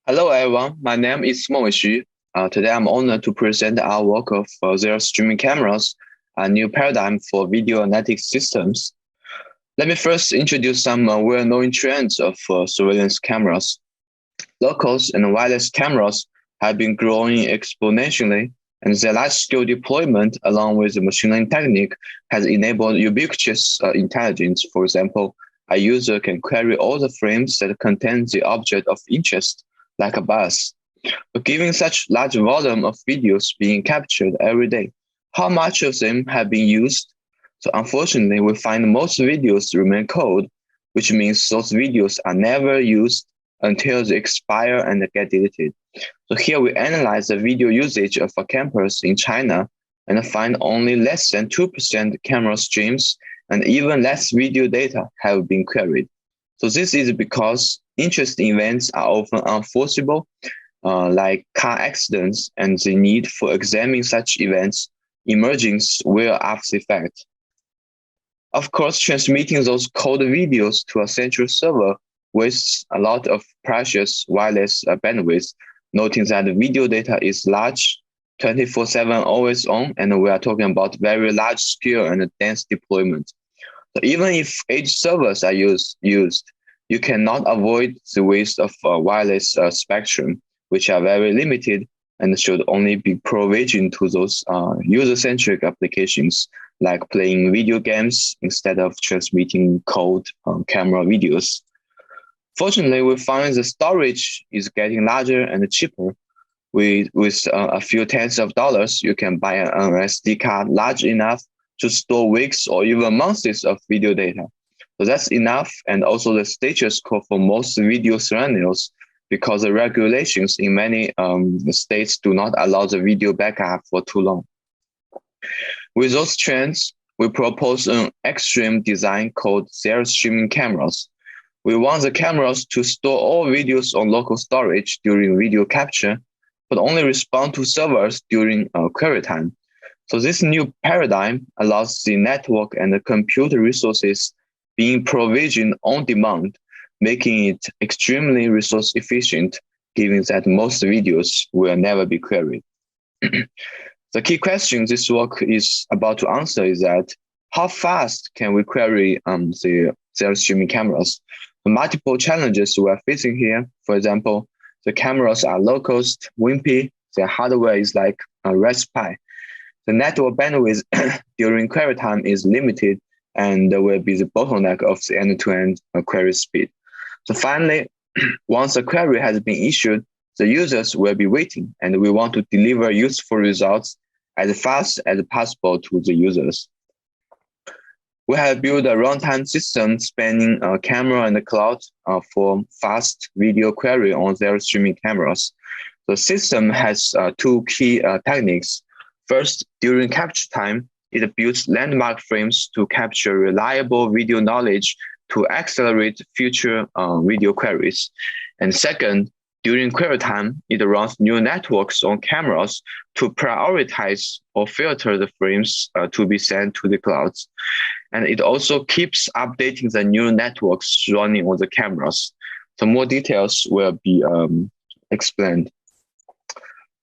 Hello everyone, my name is Mengwei. Today I'm honored to present our work of zero streaming cameras, a new paradigm for video analytics systems. Let me first introduce some well-known trends of surveillance cameras. Local and wireless cameras have been growing exponentially, and their large-scale deployment, along with the machine learning technique, has enabled ubiquitous intelligence. For example, a user can query all the frames that contain the object of interest, like a bus. But given such large volume of videos being captured every day, how much of them have been used? So unfortunately, we find most videos remain cold, which means those videos are never used until they expire and get deleted. So here we analyze the video usage of a campus in China and find only less than 2% camera streams and even less video data have been queried. So this is because interesting events are often unforeseeable, like car accidents, and the need for examining such events emerging well after the fact. Of course, transmitting those cold videos to a central server wastes a lot of precious wireless bandwidth, noting that the video data is large, 24/7 always on, and we are talking about very large scale and dense deployment. So even if edge servers are used, you cannot avoid the waste of wireless spectrum, which are very limited and should only be provisioned to those user-centric applications like playing video games instead of transmitting cold camera videos. Fortunately, we find the storage is getting larger and cheaper. With a few tens of dollars, you can buy an SD card large enough to store weeks or even months of video data. So that's enough, and also the status quo for most video scenarios, because the regulations in many states do not allow the video backup for too long. With those trends, we propose an extreme design called zero streaming cameras. We want the cameras to store all videos on local storage during video capture, but only respond to servers during query time. So this new paradigm allows the network and the computer resources being provisioned on demand, making it extremely resource efficient, given that most videos will never be queried. The key question this work is about to answer is that how fast can we query the zero streaming cameras? The multiple challenges we are facing here, for example, the cameras are low cost, wimpy, their hardware is like a Raspberry Pi. The network bandwidth during query time is limited and will be the bottleneck of the end-to-end query speed. So finally, once a query has been issued, the users will be waiting, and we want to deliver useful results as fast as possible to the users. We have built a runtime system spanning camera and cloud for fast video query on zero streaming cameras. The system has two key techniques. First, during capture time, it builds landmark frames to capture reliable video knowledge to accelerate future video queries. And second, during query time, it runs neural networks on cameras to prioritize or filter the frames to be sent to the clouds. And it also keeps updating the neural networks running on the cameras. So more details will be explained.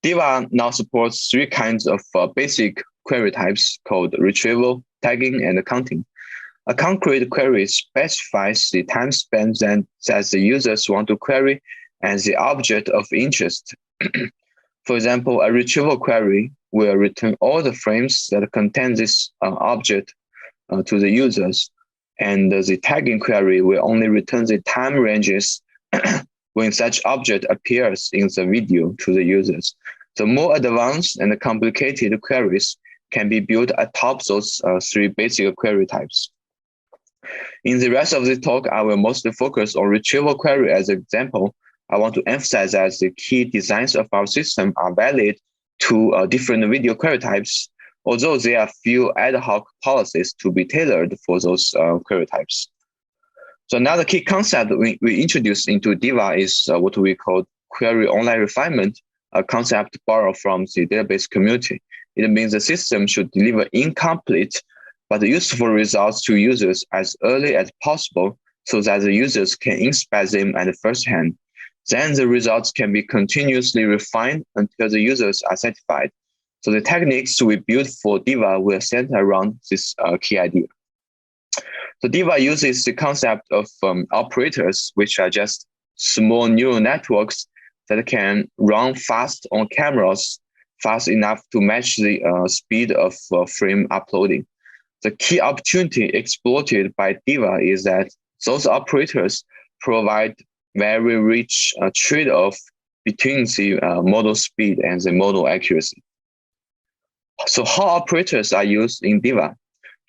DIVA now supports three kinds of basic query types called retrieval, tagging, and counting. A concrete query specifies the time span that the users want to query and the object of interest. For example, a retrieval query will return all the frames that contain this object to the users, and the tagging query will only return the time ranges when such object appears in the video to the users. The more advanced and complicated queries can be built atop those three basic query types. In the rest of the talk, I will mostly focus on retrieval query as an example. I want to emphasize that the key designs of our system are valid to different video query types, although there are few ad hoc policies to be tailored for those query types. So another key concept we introduced into DIVA is what we call query online refinement, a concept borrowed from the database community. It means the system should deliver incomplete but useful results to users as early as possible so that the users can inspect them at first hand. Then the results can be continuously refined until the users are satisfied. So the techniques we built for DIVA will center around this key idea. So DIVA uses the concept of operators, which are just small neural networks that can run fast on cameras, fast enough to match the speed of frame uploading. The key opportunity exploited by DIVA is that those operators provide very rich trade-off between the model speed and the model accuracy. So how operators are used in DIVA?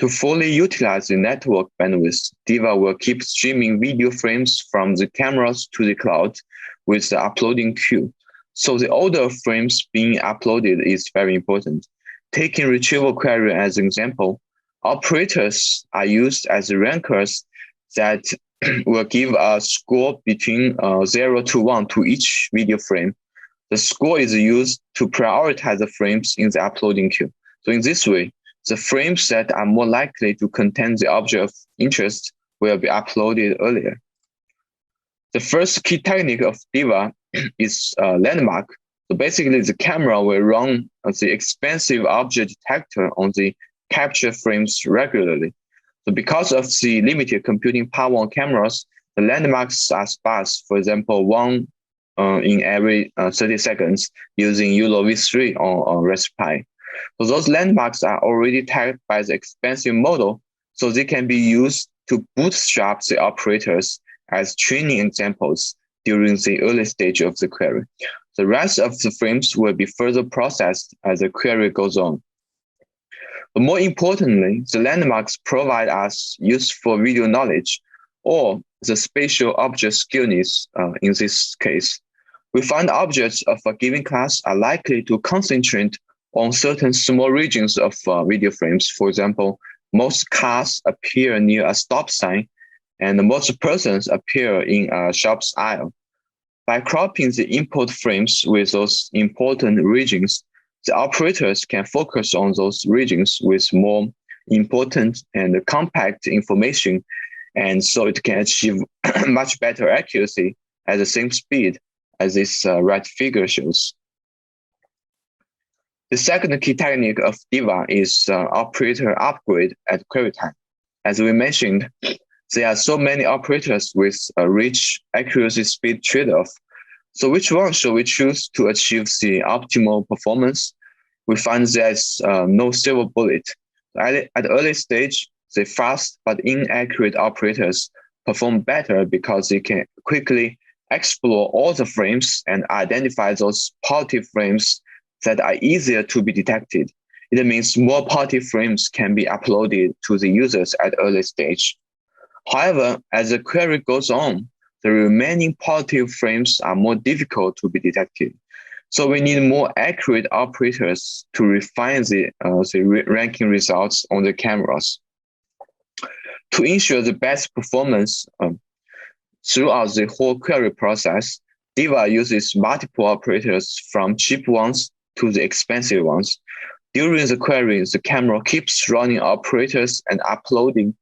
To fully utilize the network bandwidth, DIVA will keep streaming video frames from the cameras to the cloud with the uploading queue. So the order of frames being uploaded is very important. Taking retrieval query as an example, operators are used as rankers that will give a score between 0 to 1 to each video frame. The score is used to prioritize the frames in the uploading queue. So in this way, the frames that are more likely to contain the object of interest will be uploaded earlier. The first key technique of DIVA is landmark. So basically, the camera will run the expensive object detector on the captured frames regularly. So because of the limited computing power on cameras, the landmarks are sparse. For example, one in every 30 seconds using ULO V3 on Raspberry Pi. So those landmarks are already tagged by the expensive model, so they can be used to bootstrap the operators as training examples during the early stage of the query. The rest of the frames will be further processed as the query goes on. But more importantly, the landmarks provide us useful video knowledge, or the spatial object skewness in this case. We find objects of a given class are likely to concentrate on certain small regions of video frames. For example, most cars appear near a stop sign, and most persons appear in a shop's aisle. By cropping the input frames with those important regions, the operators can focus on those regions with more important and compact information, and so it can achieve much better accuracy at the same speed as this right figure shows. The second key technique of DIVA is operator upgrade at query time. As we mentioned, there are so many operators with a rich accuracy speed trade-off. So which one should we choose to achieve the optimal performance? We find there's no silver bullet. At the early stage, the fast but inaccurate operators perform better because they can quickly explore all the frames and identify those positive frames that are easier to be detected. It means more positive frames can be uploaded to the users at early stage. However, as the query goes on, the remaining positive frames are more difficult to be detected. So we need more accurate operators to refine the ranking results on the cameras. To ensure the best performance throughout the whole query process, DIVA uses multiple operators from cheap ones to the expensive ones. During the query, the camera keeps running operators and uploading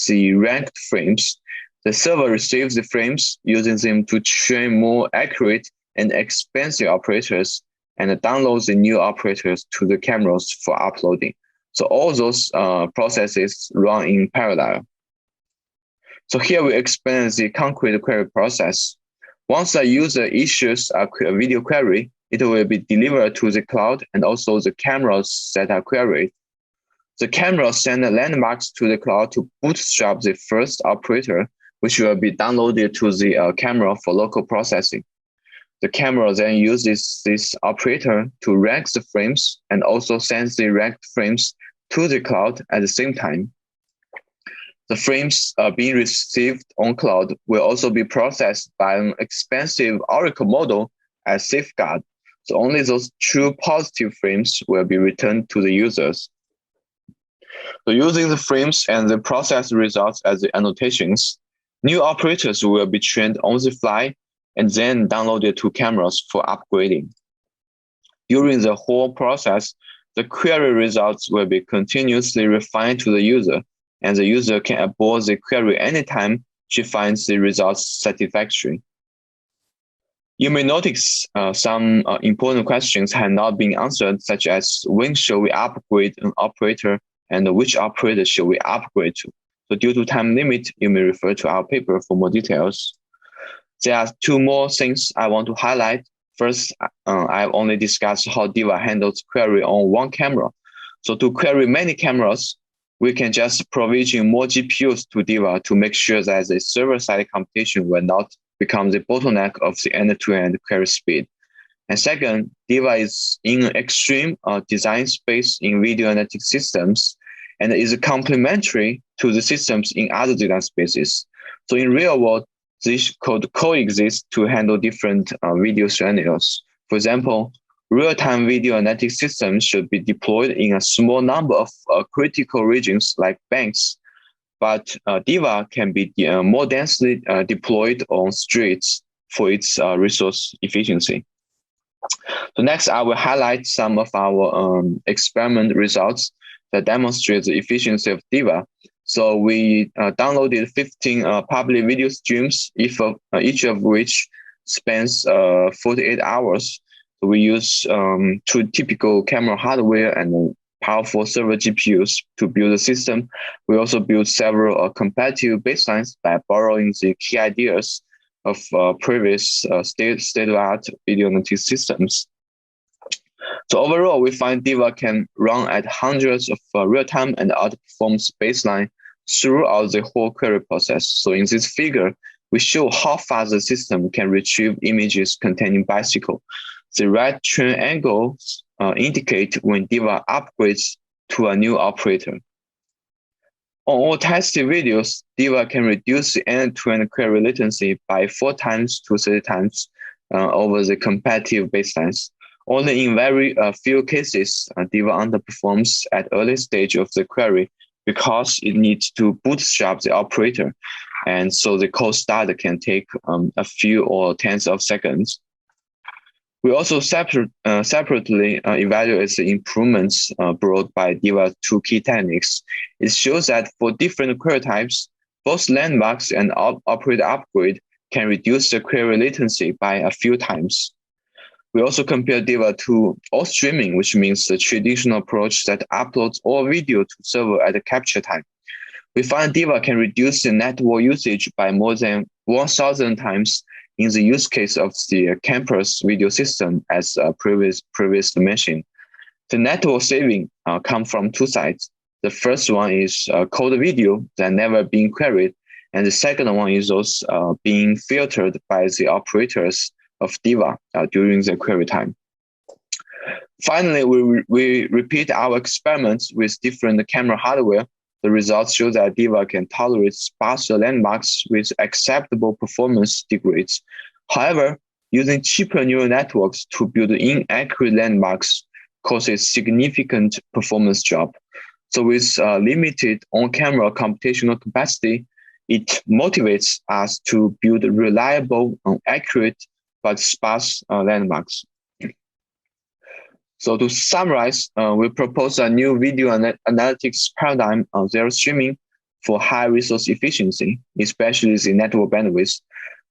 the ranked frames. The server receives the frames, using them to train more accurate and expensive operators, and downloads the new operators to the cameras for uploading. So all those processes run in parallel. So here we explain the concrete query process. Once a user issues a video query, it will be delivered to the cloud and also the cameras that are queried. The cameras send the landmarks to the cloud to bootstrap the first operator, which will be downloaded to the camera for local processing. The camera then uses this operator to rank the frames and also sends the ranked frames to the cloud at the same time. The frames being received on cloud will also be processed by an expensive Oracle model as safeguard. So only those true positive frames will be returned to the users. So using the frames and the process results as the annotations, new operators will be trained on the fly and then downloaded to cameras for upgrading. During the whole process, the query results will be continuously refined to the user, and the user can abort the query anytime she finds the results satisfactory. You may notice some important questions have not been answered, such as when should we upgrade an operator and which operator should we upgrade to. So due to time limit, you may refer to our paper for more details. There are two more things I want to highlight. First, I've only discussed how DIVA handles query on one camera. So to query many cameras, we can just provision more GPUs to DIVA to make sure that the server-side computation will not become the bottleneck of the end-to-end query speed. And second, DIVA is in an extreme design space in video analytics systems and is complementary to the systems in other design spaces. So in real world, this could coexist to handle different video scenarios. For example, real-time video analytics systems should be deployed in a small number of critical regions like banks, but DIVA can be more densely deployed on streets for its resource efficiency. So next, I will highlight some of our experiment results that demonstrate the efficiency of DIVA. So we downloaded 15 public video streams, each of which spans 48 hours. So we use two typical camera hardware and powerful server GPUs to build the system. We also built several competitive baselines by borrowing the key ideas of previous state-of-the-art video analytics systems. So overall, we find DIVA can run at hundreds of real-time and outperforms baseline throughout the whole query process. So in this figure, we show how fast the system can retrieve images containing bicycle. The right triangles indicate when DIVA upgrades to a new operator. On all tested videos, DIVA can reduce the end-to-end query latency by 4 times to 30 times over the competitive baselines. Only in very few cases, DIVA underperforms at early stage of the query because it needs to bootstrap the operator. And so the cold start can take a few or tens of seconds. We also separately evaluate the improvements brought by DIVA two key techniques. It shows that for different query types, both landmarks and operator upgrade can reduce the query latency by a few times. We also compare DIVA to all streaming, which means the traditional approach that uploads all video to server at the capture time. We find DIVA can reduce the network usage by more than 1,000 times in the use case of the campus video system, as previously mentioned. The network saving come from two sides. The first one is cold video that never being queried, and the second one is those being filtered by the operators of DIVA during the query time. Finally, we repeat our experiments with different camera hardware. The results show that DIVA can tolerate sparse landmarks with acceptable performance degrees. However, using cheaper neural networks to build inaccurate landmarks causes significant performance drop. So with limited on-camera computational capacity, it motivates us to build reliable, accurate, but sparse landmarks. So to summarize, we propose a new video analytics paradigm of zero streaming for high resource efficiency, especially the network bandwidth.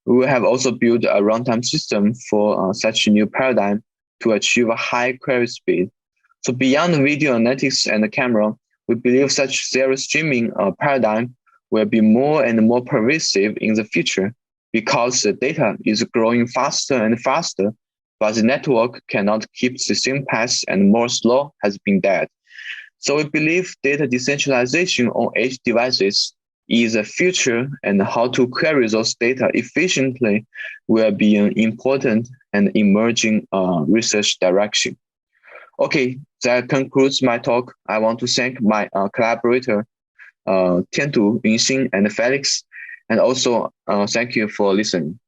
We have also built a runtime system for such a new paradigm to achieve a high query speed. So beyond video analytics and the camera, we believe such zero streaming paradigm will be more and more pervasive in the future because the data is growing faster and faster, but the network cannot keep the same path and Moore's law has been dead. So we believe data decentralization on edge devices is the future, and how to query those data efficiently will be an important and emerging research direction. Okay, that concludes my talk. I want to thank my collaborator, Tiantu, Yunxin, and Felix, and also thank you for listening.